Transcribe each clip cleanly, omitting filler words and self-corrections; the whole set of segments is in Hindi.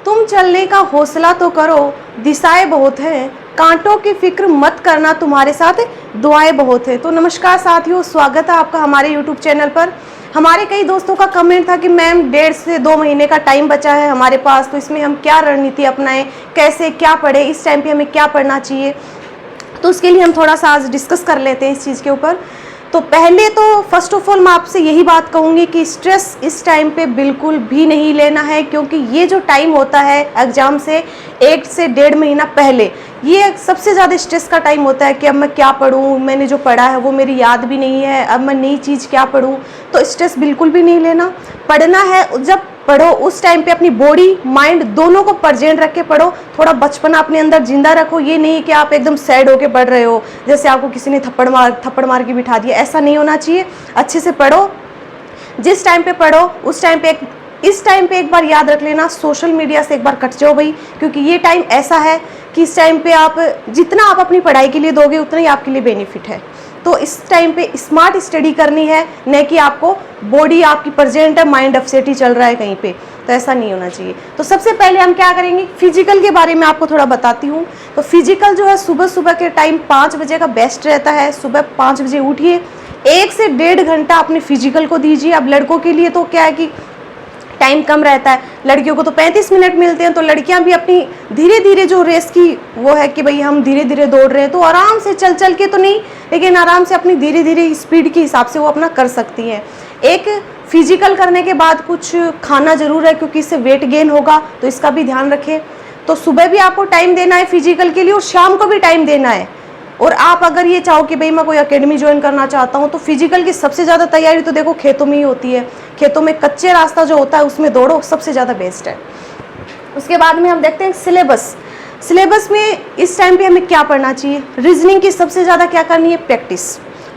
तुम चलने का हौसला तो करो, दिशाएं बहुत हैं, कांटों की फिक्र मत करना, तुम्हारे साथ दुआएं बहुत है। तो नमस्कार साथियों, स्वागत है आपका हमारे यूट्यूब चैनल पर। हमारे कई दोस्तों का कमेंट था कि मैम 1.5 से 2 महीने का टाइम बचा है हमारे पास, तो इसमें हम क्या रणनीति अपनाएं, कैसे क्या पढ़ें, इस टाइम पे हमें क्या पढ़ना चाहिए। तो उसके लिए हम थोड़ा सा आज डिस्कस कर लेते हैं इस चीज़ के ऊपर। तो पहले तो फर्स्ट ऑफ ऑल मैं आपसे यही बात कहूँगी कि स्ट्रेस इस टाइम पे बिल्कुल भी नहीं लेना है, क्योंकि ये जो टाइम होता है एग्ज़ाम से 1 से 1.5 महीना पहले, ये सबसे ज़्यादा स्ट्रेस का टाइम होता है कि अब मैं क्या पढूँ, मैंने जो पढ़ा है वो मेरी याद भी नहीं है, अब मैं नई चीज़ क्या पढूँ। तो स्ट्रेस बिल्कुल भी नहीं लेना, पढ़ना है। जब पढ़ो उस टाइम पे अपनी बॉडी माइंड दोनों को प्रेजेंट रख के पढ़ो, थोड़ा बचपना अपने अंदर जिंदा रखो। ये नहीं कि आप एकदम सैड होके पढ़ रहे हो, जैसे आपको किसी ने थप्पड़ मार के बिठा दिया, ऐसा नहीं होना चाहिए। अच्छे से पढ़ो, जिस टाइम पे पढ़ो उस टाइम पे इस टाइम पे एक बार याद रख लेना, सोशल मीडिया से एक बार कट जाओ भाई, क्योंकि ये टाइम ऐसा है कि इस टाइम पे आप जितना आप अपनी पढ़ाई के लिए दोगे उतना ही आपके लिए बेनिफिट है। तो इस टाइम पे स्मार्ट स्टडी करनी है, न कि आपको बॉडी आपकी प्रेजेंट है, माइंड अपसेट ही चल रहा है कहीं पे, तो ऐसा नहीं होना चाहिए। तो सबसे पहले हम क्या करेंगे, फिजिकल के बारे में आपको थोड़ा बताती हूँ। तो फिजिकल जो है सुबह सुबह के टाइम 5 बजे का बेस्ट रहता है। सुबह 5 बजे उठिए, 1 से 1.5 घंटा अपने फिजिकल को दीजिए। अब लड़कों के लिए तो क्या है कि टाइम कम रहता है, लड़कियों को तो 35 मिनट मिलते हैं। तो लड़कियां भी अपनी धीरे धीरे जो रेस की वो है कि भाई हम धीरे धीरे दौड़ रहे हैं, तो आराम से चल के तो नहीं, लेकिन आराम से अपनी धीरे धीरे स्पीड के हिसाब से वो अपना कर सकती हैं। एक फिजिकल करने के बाद कुछ खाना जरूर है, क्योंकि इससे वेट गेन होगा, तो इसका भी ध्यान रखें। तो सुबह भी आपको टाइम देना है फिजिकल के लिए, और शाम को भी टाइम देना है। और आप अगर ये चाहो कि भाई मैं कोई एकेडमी ज्वाइन करना चाहता हूँ, तो फिजिकल की सबसे ज़्यादा तैयारी तो देखो खेतों में ही होती है। खेतों में कच्चे रास्ता जो होता है उसमें दौड़ो, सबसे ज़्यादा बेस्ट है। उसके बाद में हम देखते हैं सिलेबस में इस टाइम पे हमें क्या पढ़ना चाहिए। रीजनिंग की सबसे ज़्यादा क्या करनी है, प्रैक्टिस।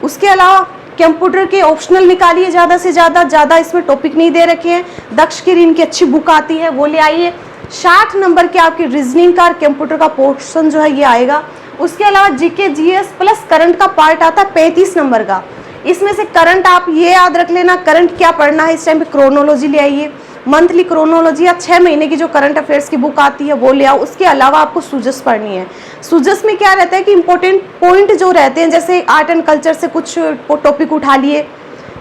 उसके अलावा कंप्यूटर के ऑप्शनल निकालिए ज़्यादा से ज़्यादा इसमें टॉपिक नहीं दे रखे हैं। दक्ष की रीन की अच्छी बुक आती है, वो ले आइए। 60 नंबर के आपकी रीजनिंग का और कंप्यूटर का पोर्शन जो है ये आएगा। उसके अलावा जीके जीएस प्लस करंट का पार्ट आता है 35 नंबर का। इसमें से करंट आप ये याद रख लेना, करंट क्या पढ़ना है इस टाइम पे। क्रोनोलॉजी ले आइए, मंथली क्रोनोलॉजी या 6 महीने की जो करंट अफेयर्स की बुक आती है वो ले आओ। उसके अलावा आपको सूजस पढ़नी है। सूजस में क्या रहता है कि इंपॉर्टेंट पॉइंट जो रहते हैं, जैसे आर्ट एंड कल्चर से कुछ टॉपिक उठा लिए,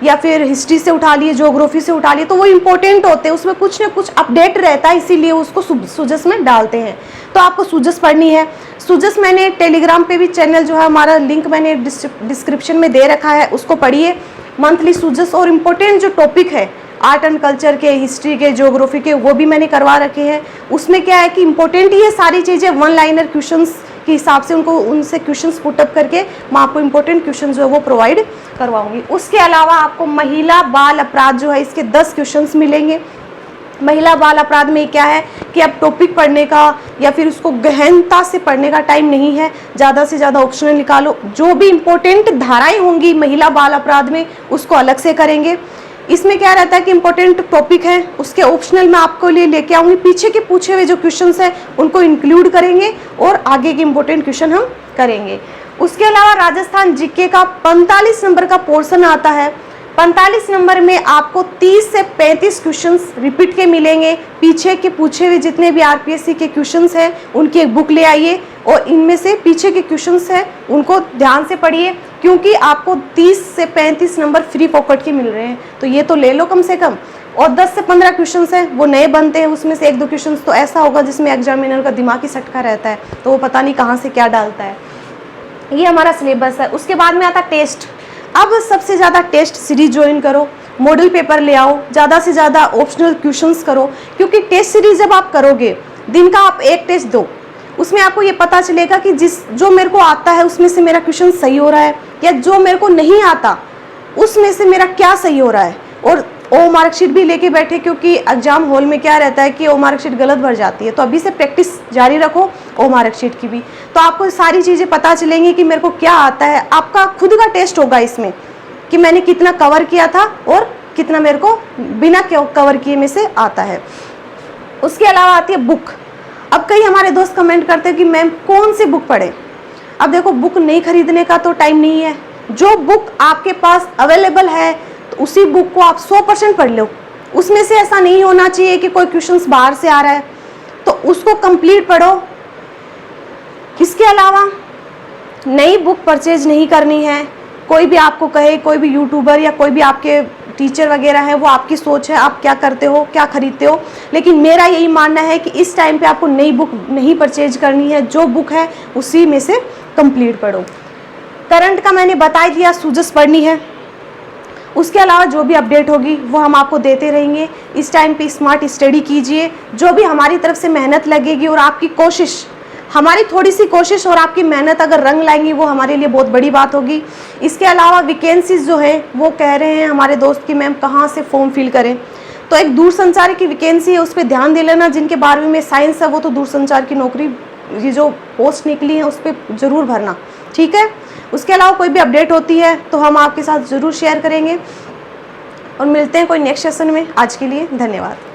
या फिर हिस्ट्री से उठा लिए, ज्योग्राफी से उठा लिए, तो वो इंपॉर्टेंट होते हैं, उसमें कुछ ना कुछ अपडेट रहता है, इसीलिए उसको सूजस में डालते हैं। तो आपको सूजस पढ़नी है। सूजस मैंने टेलीग्राम पे भी चैनल जो है हमारा, लिंक मैंने डिस्क्रिप्शन में दे रखा है, उसको पढ़िए। मंथली सूजस और इम्पोर्टेंट जो टॉपिक है आर्ट एंड कल्चर के, हिस्ट्री के, ज्योग्राफी के, वो भी मैंने करवा रखे हैं। उसमें क्या है कि इंपॉर्टेंट ये सारी चीज़ें 1 लाइनर क्वेश्चंस के हिसाब से उनसे क्वेश्चंस पुटअप करके मैं आपको इंपॉर्टेंट क्वेश्चन जो है वो प्रोवाइड करवाऊंगी। उसके अलावा आपको महिला बाल अपराध जो है इसके 10 क्वेश्चंस मिलेंगे। महिला बाल अपराध में क्या है कि अब टॉपिक पढ़ने का या फिर उसको गहनता से पढ़ने का टाइम नहीं है, ज़्यादा से ज़्यादा ऑप्शनल निकालो। जो भी इंपॉर्टेंट धाराएं होंगी महिला बाल अपराध में उसको अलग से करेंगे। इसमें क्या रहता है कि इंपॉर्टेंट टॉपिक है उसके ऑप्शनल मैं आपको लिए लेके आऊँगी, पीछे के पूछे हुए जो क्वेश्चंस हैं उनको इंक्लूड करेंगे और आगे के इंपॉर्टेंट क्वेश्चन हम करेंगे। उसके अलावा राजस्थान जीके का 45 नंबर का पोर्शन आता है। 45 नंबर में आपको 30 से 35 क्वेश्चंस रिपीट के मिलेंगे। पीछे के पूछे हुए जितने भी आरपीएससी के क्वेश्चंस हैं उनकी एक बुक ले आइए, और इनमें से पीछे के क्वेश्चंस हैं उनको ध्यान से पढ़िए, क्योंकि आपको 30 से 35 नंबर फ्री पॉकेट के मिल रहे हैं, तो ये तो ले लो कम से कम। और 10 से 15 क्वेश्चंस हैं वो नए बनते हैं, उसमें से 1-2 क्वेश्चंस तो ऐसा होगा जिसमें एग्जामिनर का दिमागी सटका रहता है, तो वो पता नहीं कहाँ से क्या डालता है। ये हमारा सिलेबस है। उसके बाद में आता टेस्ट। अब सबसे ज़्यादा टेस्ट सीरीज ज्वाइन करो, मॉडल पेपर ले आओ, ज़्यादा से ज़्यादा ऑप्शनल क्वेश्चंस करो, क्योंकि टेस्ट सीरीज जब आप करोगे, दिन का आप एक टेस्ट दो, उसमें आपको ये पता चलेगा कि जो मेरे को आता है उसमें से मेरा क्वेश्चन सही हो रहा है, या जो मेरे को नहीं आता उसमें से मेरा क्या सही हो रहा है। और ओ मार्कशीट भी लेके बैठे, क्योंकि एग्जाम हॉल में क्या रहता है कि ओ मार्कशीट गलत भर जाती है, तो अभी से प्रैक्टिस जारी रखो ओ मार्कशीट की भी, तो आपको सारी चीज़ें पता चलेंगी कि मेरे को क्या आता है। आपका खुद का टेस्ट होगा इसमें कि मैंने कितना कवर किया था और कितना मेरे को बिना कवर किए में से आता है। उसके अलावा आती है बुक। अब कई हमारे दोस्त कमेंट करते हैं कि मैम कौन सी बुक पढ़े। अब देखो, बुक नहीं खरीदने का तो टाइम नहीं है, जो बुक आपके पास अवेलेबल है तो उसी बुक को आप 100% पढ़ लो। उसमें से ऐसा नहीं होना चाहिए कि कोई क्वेश्चंस बाहर से आ रहा है, उसको कंप्लीट पढ़ो। इसके अलावा नई बुक परचेज नहीं करनी है। कोई भी आपको कहे, कोई भी यूट्यूबर या कोई भी आपके टीचर वगैरह है, वो आपकी सोच है, आप क्या करते हो, क्या खरीदते हो, लेकिन मेरा यही मानना है कि इस टाइम पे आपको नई बुक नहीं परचेज करनी है। जो बुक है उसी में से कंप्लीट पढ़ो। करंट का मैंने बता दिया, सूजस पढ़नी है। उसके अलावा जो भी अपडेट होगी वो हम आपको देते रहेंगे। इस टाइम पे स्मार्ट स्टडी कीजिए। जो भी हमारी तरफ से मेहनत लगेगी और आपकी कोशिश, हमारी थोड़ी सी कोशिश और आपकी मेहनत अगर रंग लाएंगी, वो हमारे लिए बहुत बड़ी बात होगी। इसके अलावा वैकेंसीज जो है वो कह रहे हैं हमारे दोस्त कि मैम कहाँ से फॉर्म फिल करें, तो एक दूरसंचार की वैकेंसी है, उस पर ध्यान दे लेना। जिनके 12वीं में साइंस है वो तो दूरसंचार की नौकरी, ये जो पोस्ट निकली है उस पर ज़रूर भरना, ठीक है। उसके अलावा कोई भी अपडेट होती है तो हम आपके साथ ज़रूर शेयर करेंगे और मिलते हैं कोई नेक्स्ट सेशन में। आज के लिए धन्यवाद।